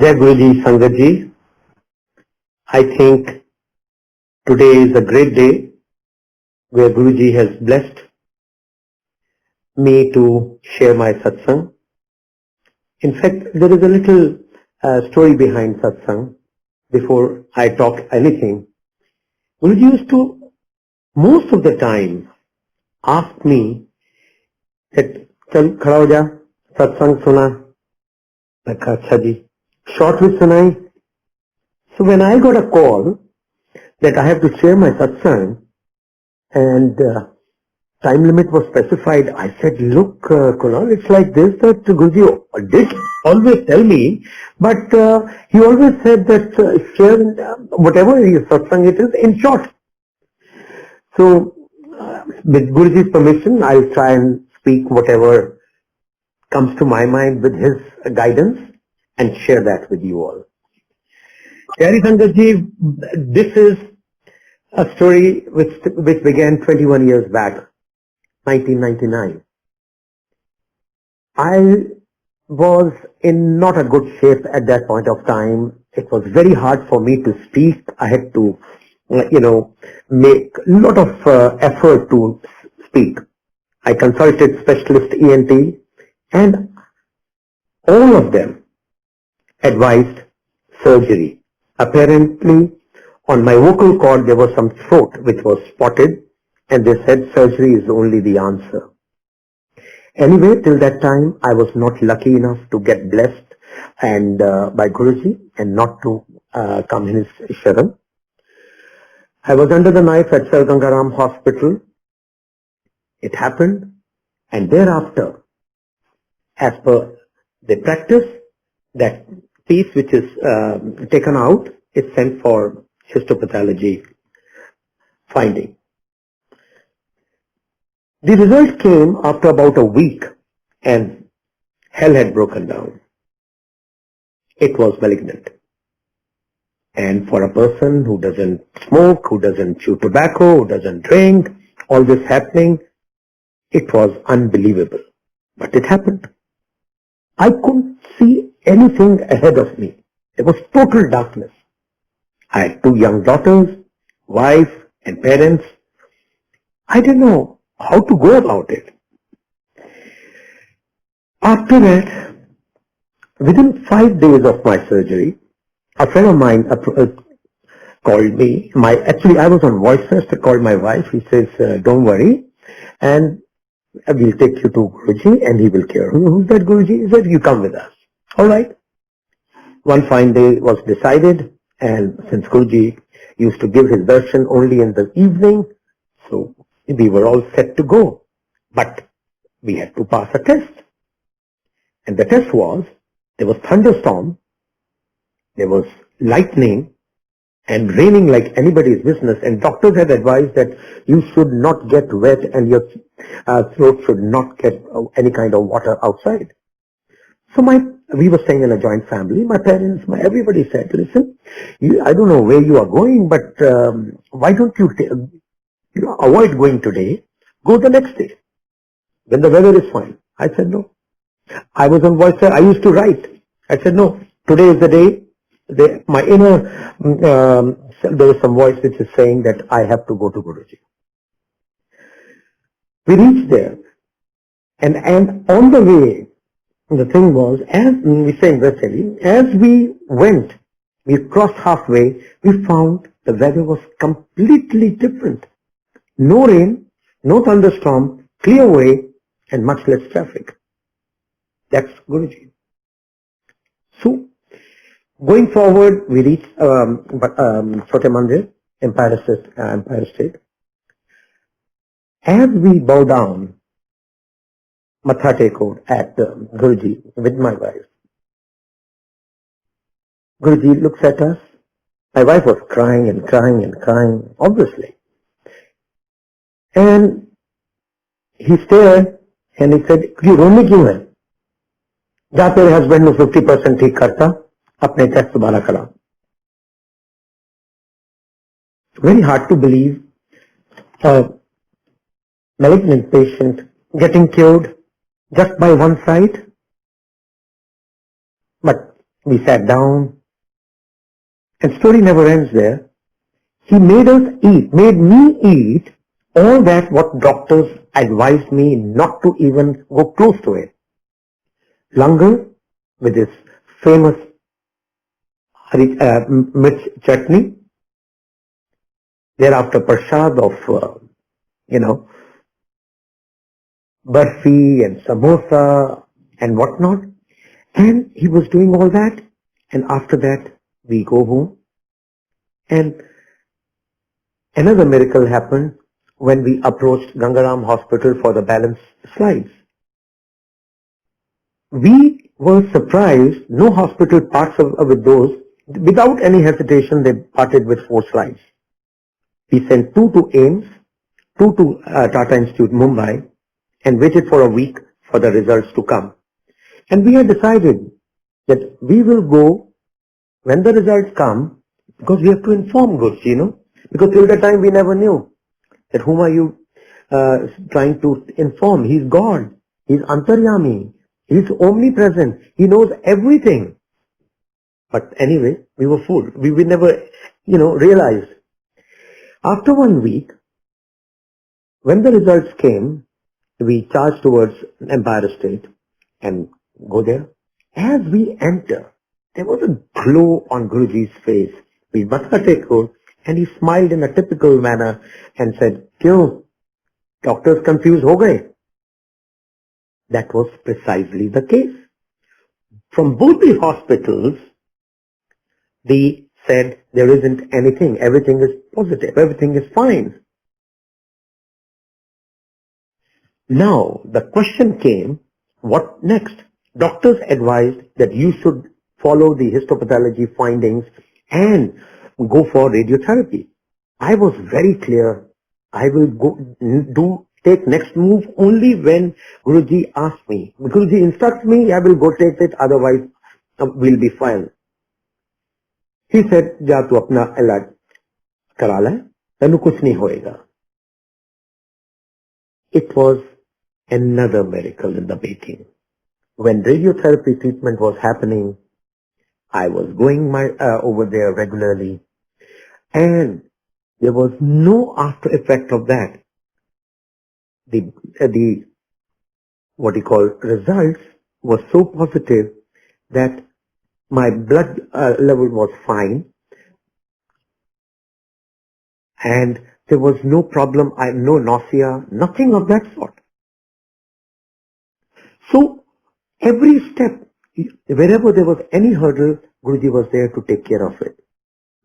Jai Guruji, Sangatji. I think today is a great day where Guruji has blessed me to share my satsang. In fact, there is a little story behind satsang. Before I talk anything, Guruji used to most of the time ask me that चल खड़ा हो जा, सत्संग सुना. मैं कहा अच्छा जी, short with सुनाई. So when I got a call that I have to share my satsang and time limit was specified, I said, look, Kunal, it's like this that Guruji did always tell me, but he always said that share whatever his satsang it is in short. So with Guruji's permission, I'll try and speak whatever comes to my mind with his guidance and share that with you all. Pyari Sangatji, this is a story which began 21 years back, 1999. I was in not a good shape at that point of time. It was very hard for me to speak. I had to, make a lot of effort to speak. I consulted specialist ENT and all of them advised surgery. Apparently, on my vocal cord there was some throat which was spotted and they said surgery is only the answer. Anyway, till that time I was not lucky enough to get blessed and by Guruji and not to come in his sharan. I was under the knife at Sir Gangaram Hospital. It happened and thereafter, as per the practice, that piece which is taken out is sent for histopathology finding. The result came after about a week and hell had broken down. It was malignant. And for a person who doesn't smoke, who doesn't chew tobacco, who doesn't drink, all this happening, it was unbelievable. But it happened. I couldn't see anything ahead of me. There was total darkness. I had 2 young daughters, wife and parents. I didn't know how to go about it. After that, within 5 days of my surgery, a friend of mine called me. Actually, I was on voice first. I called my wife. He says, don't worry, and we'll take you to Guruji and he will care. Who's that Guruji? He said, you come with us. All right. One fine day was decided, and since Guruji used to give his darshan only in the evening, so we were all set to go. But we had to pass a test. And the test was, there was thunderstorm, there was lightning and raining like anybody's business, and doctors had advised that you should not get wet and your throat should not get any kind of water outside. So we were staying in a joint family. My parents, everybody said, listen, I don't know where you are going, but why don't you avoid going today, go the next day when the weather is fine. I said no. I was on voice, I used to write. I said no, today is the day. My inner, there is some voice which is saying that I have to go to Guruji. We reached there, and on the way, the thing was, as we say in Vaishali, as we went, we crossed halfway, we found the weather was completely different. No rain, no thunderstorm, clear way, and much less traffic. That's Guruji. So, going forward, we reached Chote Mandir, Empire State. As we bow down, Matha Teko at Guruji with my wife. Guruji looks at us. My wife was crying and crying and crying, obviously. And he stared and he said, "You रोने क्यों है? जा तेरे husband ने 50% ठीक करता, अपने test दोबारा करा." Very hard to believe a malignant patient getting cured just by one side. But We sat down, and story never ends there. He made me eat all that what doctors advised me not to even go close to it. Langar with his famous mirch chutney. Thereafter prasad of, barfi and samosa and whatnot. And he was doing all that. And after that, we go home. And another miracle happened when we approached Gangaram Hospital for the balance slides. We were surprised, no hospital parts with those. Without any hesitation, they parted with 4 slides. We sent 2 to AIIMS, 2 to Tata Institute, Mumbai, and waited for a week for the results to come. And we had decided that we will go when the results come, because we have to inform Guruji, because till that time we never knew that whom are you trying to inform. He's God. He's Antaryami. He's omnipresent. He knows everything. But anyway, we were fooled. We never, realized. After 1 week, when the results came, we charged towards Empire State and go there. As we enter, there was a glow on Guruji's face. We matha teko, and he smiled in a typical manner and said, "Kyun? Doctors confused ho gaye?" That was precisely the case. From both the hospitals, they said there isn't anything. Everything is positive. Everything is fine. Now, the question came, what next? Doctors advised that you should follow the histopathology findings and go for radiotherapy. I was very clear. I will take next move only when Guruji asks me. Guruji instructs me, I will go take it, otherwise we'll be fine. He said, "Ja tu apna ilaj kara le, tenu kuch nahi hoega." It was another miracle in the making. When radiotherapy treatment was happening, I was going over there regularly, and there was no after effect of that. The what you call results was so positive that my blood level was fine, and there was no problem. No nausea, nothing of that sort. So every step, wherever there was any hurdle, Guruji was there to take care of it.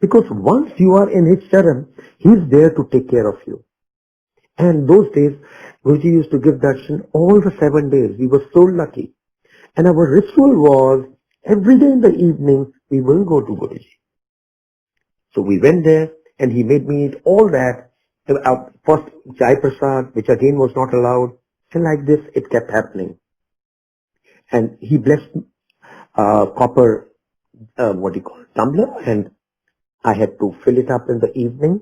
Because once you are in his charan, he is there to take care of you. And those days, Guruji used to give darshan all the 7 days. We were so lucky. And our ritual was, every day in the evening, we will go to Guruji. So we went there, and he made me eat all that. First, Jai Prasad, which again was not allowed. And like this, it kept happening. And he blessed copper, tumbler, and I had to fill it up in the evening,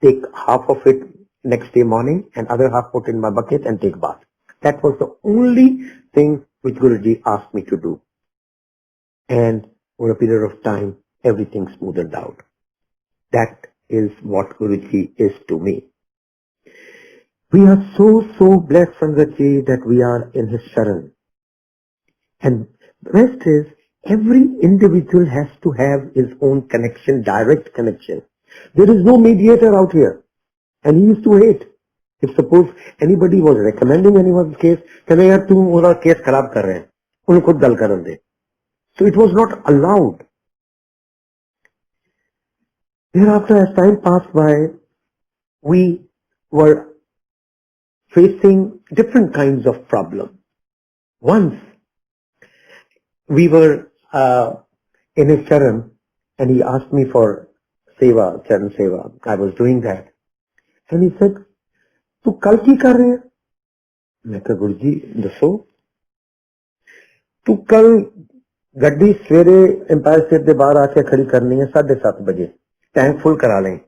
take half of it next day morning, and other half put in my bucket and take bath. That was the only thing which Guruji asked me to do. And over a period of time, everything smoothed out. That is what Guruji is to me. We are so blessed, Sangatji, that we are in his sharan. And best is, every individual has to have his own connection, direct connection. There is no mediator out here. And he used to hate. If suppose anybody was recommending anyone's case, then yaar tu ora case kharab kar rahe hain, unko khud gal karan de. So it was not allowed. Thereafter, as time passed by, we were facing different kinds of problems. Once we were in his charan, and he asked me for seva, charan seva. I was doing that. And he said, "Tu kal ki kar rahe hai?" मैं कहा, "गुरुजी दसो." "तू कल गड्डी सवेरे empire state के बाहर आके खड़ी करनी है 7:30 बजे, टैंक फुल करा लें,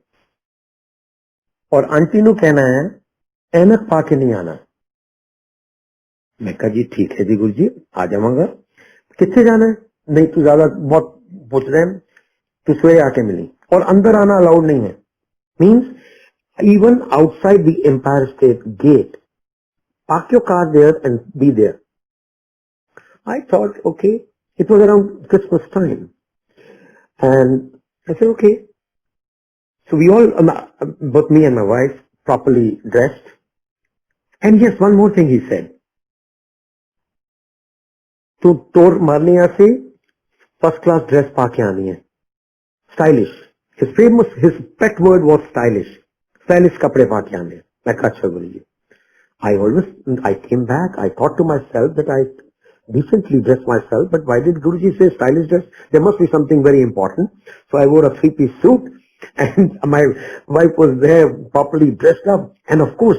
और आंटी नु कहना है ऐनक पा के नहीं आना." मैं कहा, "जी ठीक है जी गुरुजी, आ जाऊंगा." "कितने जाना है?" नहीं तू ज्यादा बहुत पूछ रहे हैं, तू सवेरे आके मिली, और अंदर आना अलाउड नहीं है. Means even outside the Empire State Gate, park your car there and be there. I thought, okay, it was around Christmas time. And I said, okay. So we all, both me and my wife, properly dressed. And yes, one more thing he said. To Tor Marniya se first class dress paake aani hai. Stylish. His pet word was stylish. Stylish kapde paake aane. Main kaha, "Achha Guruji." I came back, I thought to myself that I decently dressed myself, but why did Guruji say stylish dress? There must be something very important. So I wore a three-piece suit and my wife was there properly dressed up, and of course,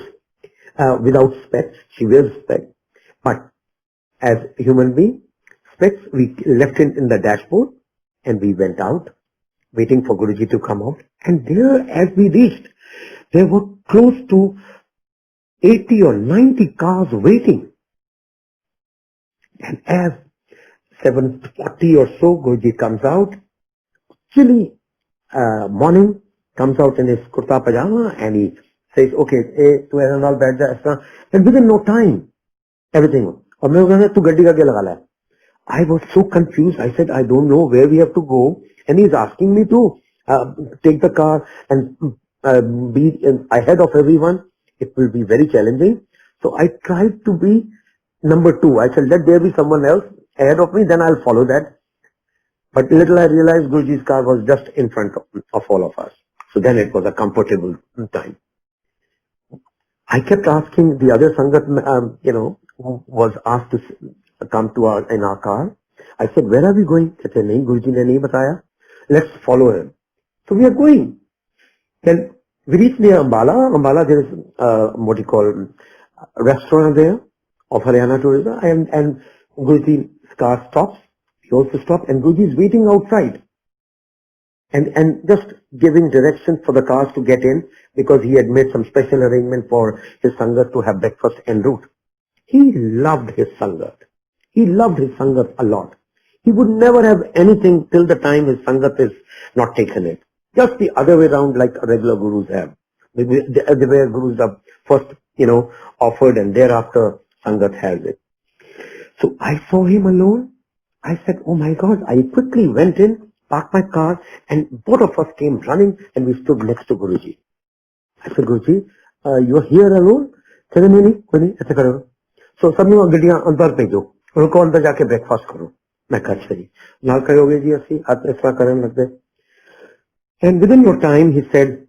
without specs, she wears specs. But as a human being, specs, we left it in the dashboard and we went out, waiting for Guruji to come out. And there, as we reached, there were close to 80 or 90 cars waiting. And as 7:40 or so, Guruji comes out, chilly morning, comes out in his kurta pajama and he says, okay, tu aisa naal baith ja, aisa. And within no time, everything. Aur main kehta, tu gaddi ka kya laga la hai? I was so confused. I said, I don't know where we have to go. And he's asking me to take the car and be ahead of everyone. It will be very challenging. So I tried to be number two. I said, let there be someone else ahead of me, then I'll follow that. But little I realized Guruji's car was just in front of all of us. So then it was a comfortable time. I kept asking the other Sangat, who was asked to come to in our car. I said, where are we going? They said, nahi, Guruji ne nahi bataya. Let's follow him. So we are going. Then we reached near Ambala. Ambala, there is what you call a restaurant there of Haryana Tourism, and Guruji's car stops. We also stop, and Guruji is waiting outside. And just giving directions for the cars to get in, because he had made some special arrangement for his Sangat to have breakfast en route. He loved his Sangat. He loved his Sangat a lot. He would never have anything till the time his Sangat is not taken it. Just the other way around, like regular Gurus have. The way Gurus are first, offered, and thereafter Sangat has it. So I saw him alone. I said, oh my God. I quickly went in, parked my car, and both of us came running and we stood next to Guruji. I said, Guruji, you are here alone? He said, no. So सबने गड्डियां अंदर भेजो, उनको अंदर जाके breakfast करो. मैं कहा अच्छा जी, नाल करोगे जी असी हाथ इस तरह करने लग गए. And within no time he said,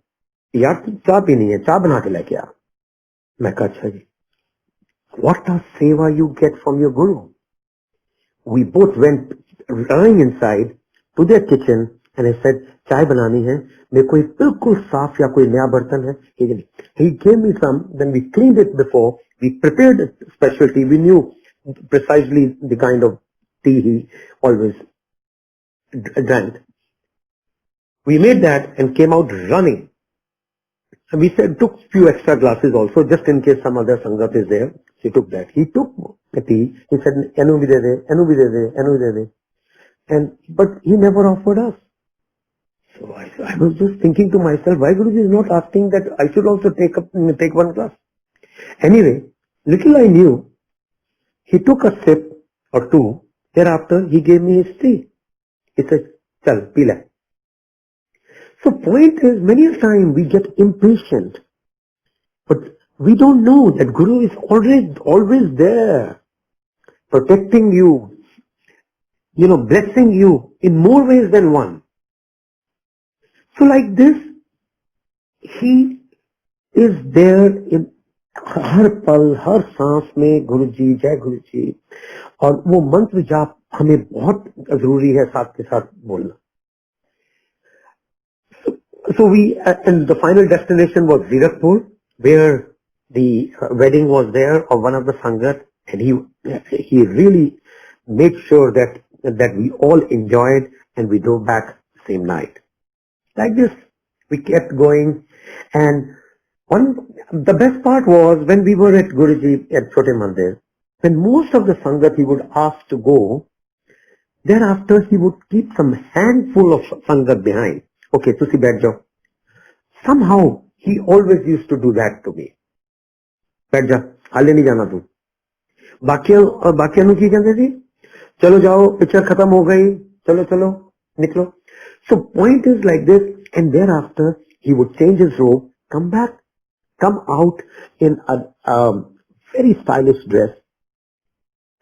यार चाय पीनी है, चाय बना के लेके आ. मैं कहा अच्छा जी. What a seva you get from your guru. We both went running inside to their kitchen and I said, चाय बनानी है, मेरे को बिल्कुल साफ या कोई नया बर्तन है. He gave me some, then we cleaned it before, we prepared a special tea, we knew precisely the kind of tea he always drank. We made that and came out running. And we said, took few extra glasses also, just in case some other Sangat is there. He took that. He took the tea. He said, "Enu bhi de de, enu bhi de de, enu bhi de de." But he never offered us. So I was just thinking to myself, why Guruji is not asking that I should also take one glass? Anyway, little I knew, he took a sip or two. Thereafter, he gave me his tea. He said, "Chal, pee le." So point is, many a time we get impatient, but we don't know that Guru is always there, protecting you, blessing you in more ways than one. So like this, he is there in हर पल हर सांस में गुरु जी जय गुरु जी, और वो मंत्र जाप हमें बहुत जरूरी है साथ के साथ बोलना. So we, and the final destination was Zirakpur, where the wedding was there of one of the Sangat, and he really made sure that we all enjoyed, and we drove back the same night. Like this, we kept going, and the best part was when we were at Guruji at Chote Mandir, when most of the Sangat he would ask to go, Thereafter, he would keep some handful of sangat behind. Okay, तुसी बैठ जाओ. Somehow, he always used to do that to me. बैठ जा, हाले नहीं जाना तू. बाकियों की कहते थी, चलो जाओ, पिक्चर खत्म हो गई, चलो चलो, निकलो. So point is like this, and thereafter, he would change his robe, come back, come out in a very stylish dress,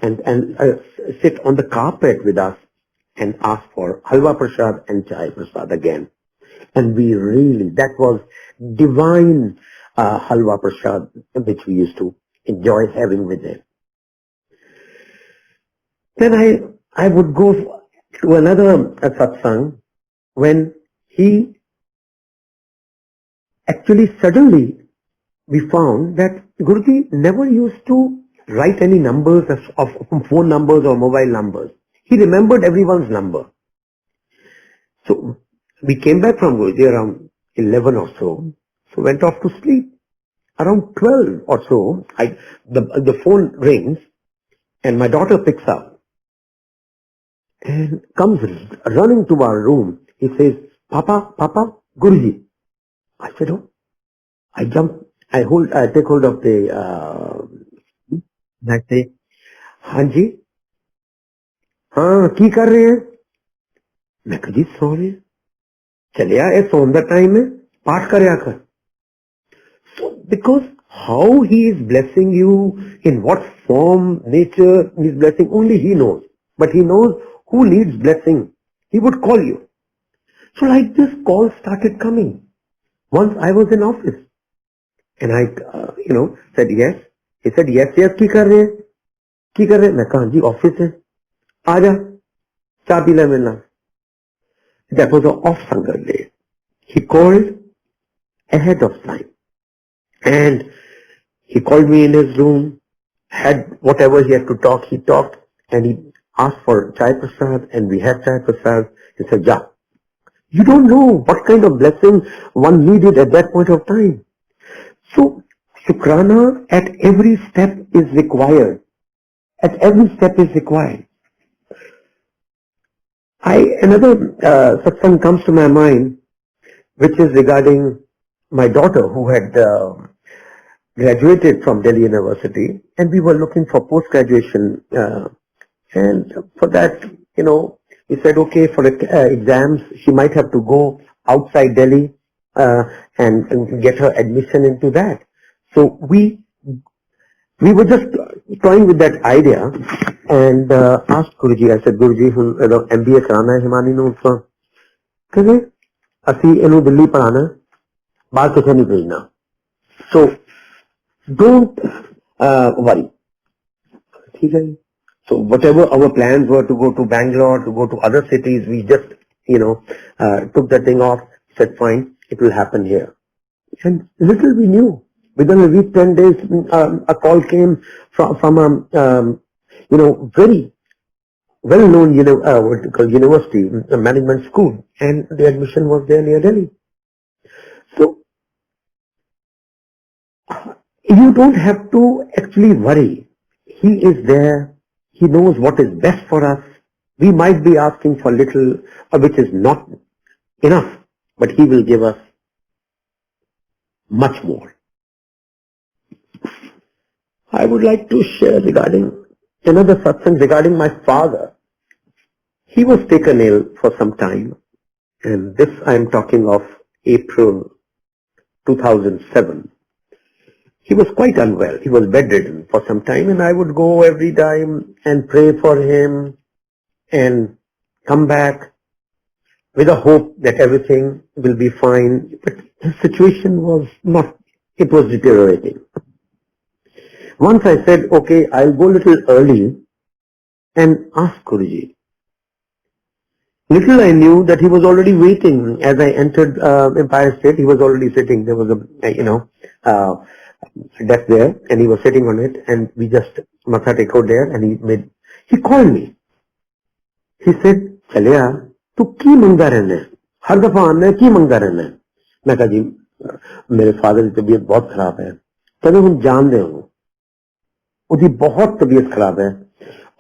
and sit on the carpet with us and ask for halwa prasad and chai prasad again. And we really, that was divine halwa prasad which we used to enjoy having with him. Then I would go to another satsang when he actually suddenly we found that Guruji never used to write any numbers of phone numbers or mobile numbers. He remembered everyone's number. So we came back from Guruji around 11 or so. So went off to sleep. Around 12 or so, the phone rings and my daughter picks up and comes running to our room. He says, Papa, Guruji. I said, oh. I jump, I take hold of the, I say, हाँ जी, हाँ की कर रहे हैं? मैं कहा जी सो रहे हैं. चले आ, ये सोन दा टाइम है, पाठ करया कर. So because how he is blessing you, in what form, nature he is blessing, only he knows. But he knows who needs blessing. He would call you. So like this, calls started coming. Once I was in office. And I, said yes. He said yes, की कर रहे हैं? की कर रहे हैं? मैं कहा जी ऑफिस है. आजा, चाय पी ले मिलना. That was an off Sangat day. He called ahead of time. And he called me in his room, had whatever he had to talk, he talked, and he asked for chai prasad, and we had chai prasad. He said, ja, you don't know what kind of blessing one needed at that point of time. So, Shukrana at every step is required. At every step is required. Another satsang comes to my mind, which is regarding my daughter who had graduated from Delhi University, and we were looking for post-graduation. And for that, we said, okay, for exams, she might have to go outside Delhi and get her admission into that. So we were just toying with that idea and asked Guruji. I said, Guruji, MBA karana hai Himani nu utsa. Kahe, asi enu Delhi padhana, baar kithe nahi bhejna. So don't worry. Okay? So whatever our plans were to go to Bangalore, to go to other cities, we just, took that thing off, said fine, it will happen here. And little we knew. Within a week, 10 days, a call came from very well-known university, a management school, and the admission was there near Delhi. So you don't have to actually worry. He is there. He knows what is best for us. We might be asking for little, which is not enough, but he will give us much more. I would like to share regarding another satsang regarding my father. He was taken ill for some time, and this I am talking of April 2007. He was quite unwell. He was bedridden for some time, and I would go every time and pray for him and come back with a hope that everything will be fine. But the situation was not, it was deteriorating. Once I said, okay, I'll go a little early and ask Guruji. Little I knew that he was already waiting. As I entered Empire State, he was already sitting. There was a, desk there, and he was sitting on it, and we just matha teko there, and he called me. He said, Chaliya, tu ki mangda rehna hai? Har dafa aana hai, ki mangda rehna hai? मैं कहा जी मेरे father की तबीयत बहुत खराब है. तभी हम जान रहे हो उसकी बहुत तबीयत खराब है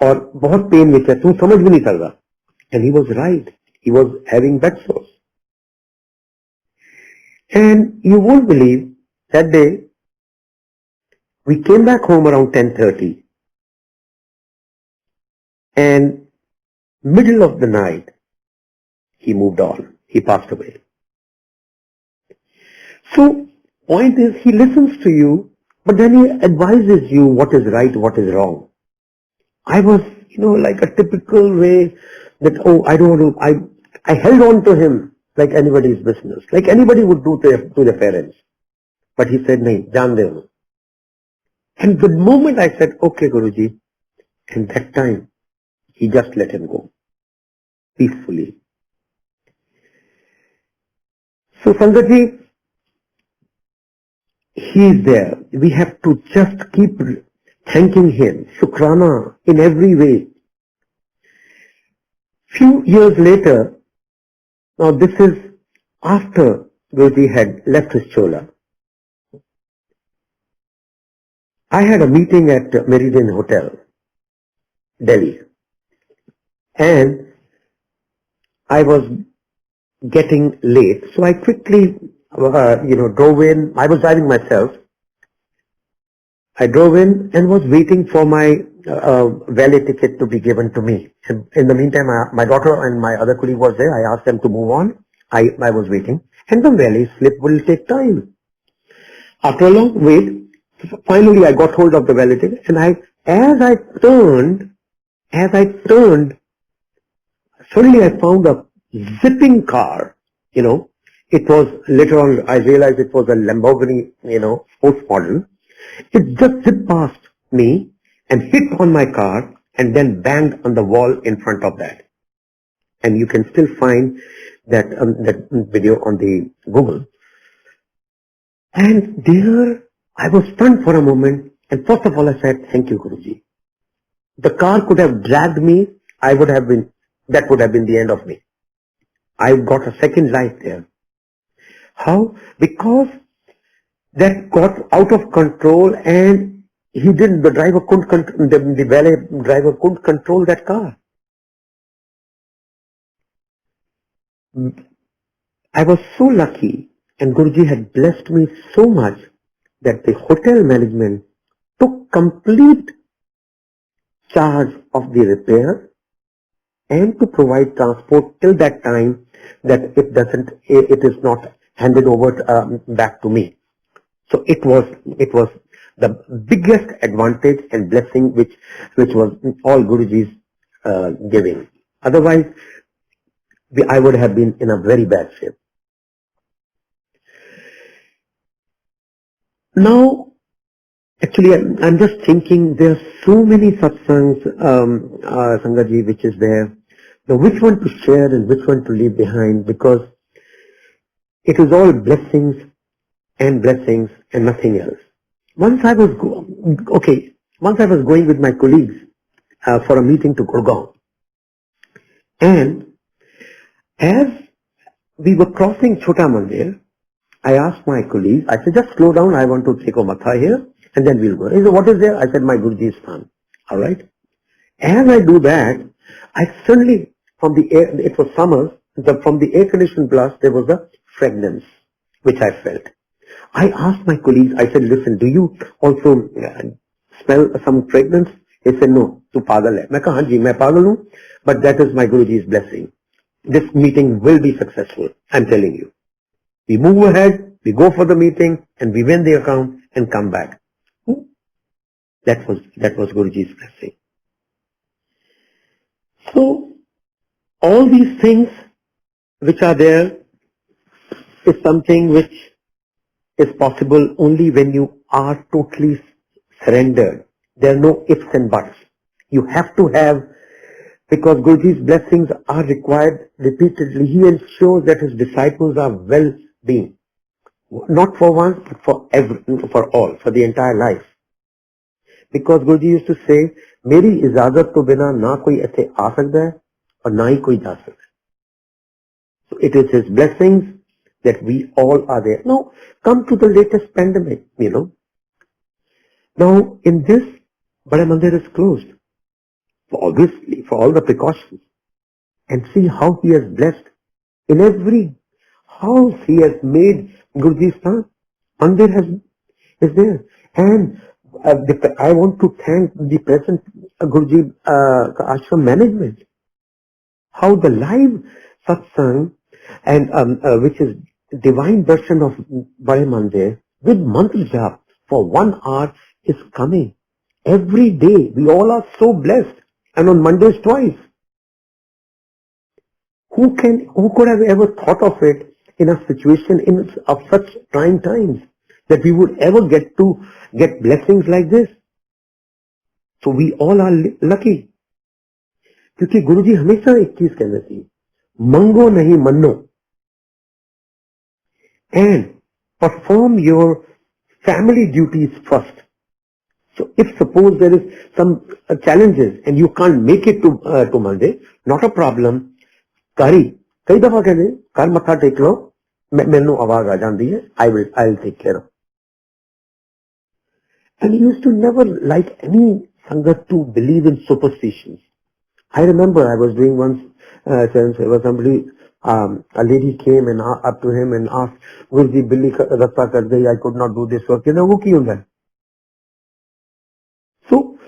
और बहुत पेन में है, तुम समझ भी नहीं सकता. And he was right. He was having bed sores. And you won't believe, that day, we came back home around 10:30. And middle of the night, he moved on. He passed away. So, point is, he listens to you, but then he advises you what is right, what is wrong. I was, like a typical way that, I don't want to, I held on to him like anybody's business, like anybody would do to their parents. But he said, nahi, jaan de uno. And the moment I said, okay, Guruji, and that time, he just let him go, peacefully. So, Sangatji, he is there. We have to just keep thanking him, Shukrana, in every way. Few years later, now this is after Guruji had left his Chola. I had a meeting at Meridian Hotel, Delhi, and I was getting late, so I quickly, drove in. I was driving myself. I drove in and was waiting for my valet ticket to be given to me. And in the meantime, my daughter and my other colleague was there. I asked them to move on. I was waiting, and the valet slip will take time. After a long wait, finally I got hold of the valet ticket, and as I turned, suddenly I found a zipping car. It was later on I realized it was a Lamborghini, sports model. It just zipped past me and hit on my car and then banged on the wall in front of that. And you can still find that video on the Google. And there I was stunned for a moment, and first of all I said, thank you, Guruji. The car could have dragged me, that would have been the end of me. I got a second life there. How? Because that got out of control, and the driver couldn't, the valet driver couldn't control that car. I was so lucky, and Guruji had blessed me so much that the hotel management took complete charge of the repair and to provide transport till that time that it is not handed over back to me. So it was the biggest advantage and blessing which was all Guruji's giving. Otherwise, I would have been in a very bad shape. Now, actually, I'm just thinking there are so many satsangs, Sangaji, which is there. Now, which one to share and which one to leave behind, because it is all blessings and nothing else. Once I was going with my colleagues for a meeting to Gurgaon, and as we were crossing Chota Mandir, I asked my colleague, I said, just slow down, I want to take a matha here, and then we'll go. He said, what is there? I said, my Guruji's Sthan. Alright. As I do that, I suddenly, from the air, it was summer, from the air-conditioned blast, there was a fragrance, which I felt. I asked my colleagues, I said, listen, do you also smell some fragrance? He said, no, tu pagal hai. Main kaha, haan ji, main pagal hu, but that is my Guruji's blessing. This meeting will be successful, I'm telling you. We move ahead, we go for the meeting, and we win the account and come back. That was Guruji's blessing. So, all these things which are there is something which is possible only when you are totally surrendered. There are no ifs and buts. You have to have, because Guruji's blessings are required repeatedly. He ensures that his disciples are well-being. Not for one, but for all, for the entire life. Because Guruji used to say, मेरी इजाजत तो बिना ना कोई ऐसे आ सकता है और ना ही कोई जा सकता है. So it is his blessings that we all are there. Now, come to the latest pandemic, Now, in this, Bada Mandir is closed. Obviously, for all the precautions. and see how he has blessed. In every house he has made Guruji's path. Mandir is there. And I want to thank the present Guruji ashram management. How the live satsang and which is divine darshan of Bade Mandir with mantra jap for 1 hour is coming every day. We all are so blessed, and on Mondays twice. Who could have ever thought of it in a situation of such trying times that we would ever get blessings like this? So we all are lucky. क्योंकि गुरुजी हमेशा एक चीज कहते थे, मंगो नहीं मन्नो, and perform your family duties first. So if suppose there is some challenges and you can't make it to Monday, not a problem. कई दफा कहते घर मत्था टेक लो, मैनू आवाज आ जाती है, I'll take care of. And he used to never like any sangat to believe in superstitions. I remember I was doing once, there was somebody, a lady came and up to him and asked, Guruji, billi rasta kar gayi, I could not do this work. Wo ki hunda hai? So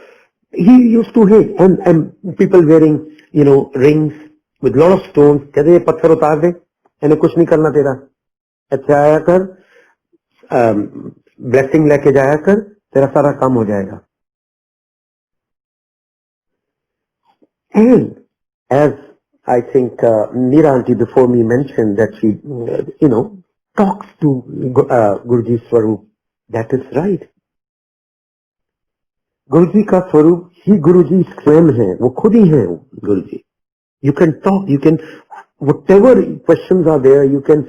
he used to hate, and people wearing, rings with lot of stones. कहते ये पत्थर उतार दे, इन्हें कुछ नहीं करना तेरा, अच्छा आया कर, ब्लेसिंग लेके जाया कर, तेरा सारा काम हो जाएगा. And as I think Neera auntie before me mentioned that she, talks to Guruji Swarup. That is right. Guruji का स्वरूप ही गुरुजी स्वयं है, वो खुद ही है गुरुजी. You can talk, you can, whatever questions are there, you can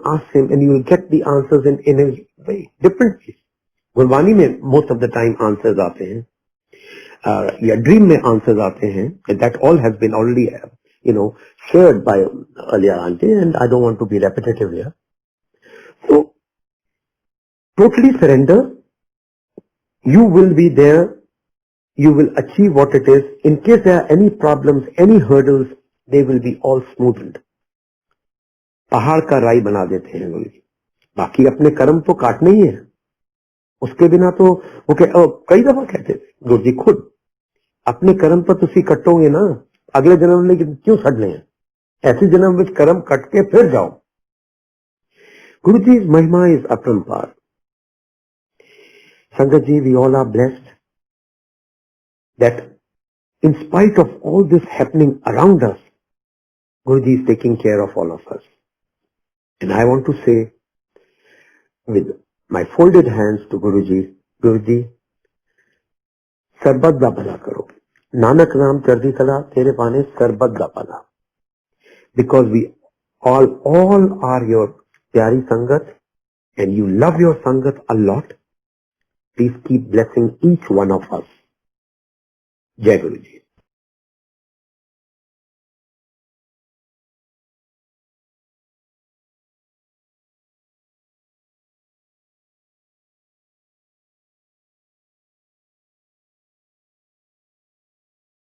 ask him and you will get the answers in a very different way. Gurbani में most of the time answers आते हैं, या ड्रीम में answers आते हैं. That all has been already shared by earlier auntie, and I don't want to be repetitive here. So totally surrender. You will be there. You will achieve what it is. In case there are any problems, any hurdles, they will be all smoothened. पहाड़ का राई बना देते हैं गुरुजी. बाकी अपने कर्म तो काटने ही है, उसके बिना तो वो कई दफा कहते थे गुरुजी खुद, अपने कर्म पर तुसी कटोगे ना, अगले जन्म में क्यों सड़ने हैं, ऐसे जन्म में कर्म कट के फिर जाओ. Guruji's महिमा is अपरंपार. Sangat ji, we all are blessed that in spite of all this happening around us, Guruji is taking care of all of us. And I want to say with my folded hands to Guruji, Guruji, सरबत दा भला करो. नानक नाम चढ़ती कला तेरे पाने सरबत दा भला. Because we all are your pyari sangat and you love your sangat a lot. Please keep blessing each one of us. Jai Guruji.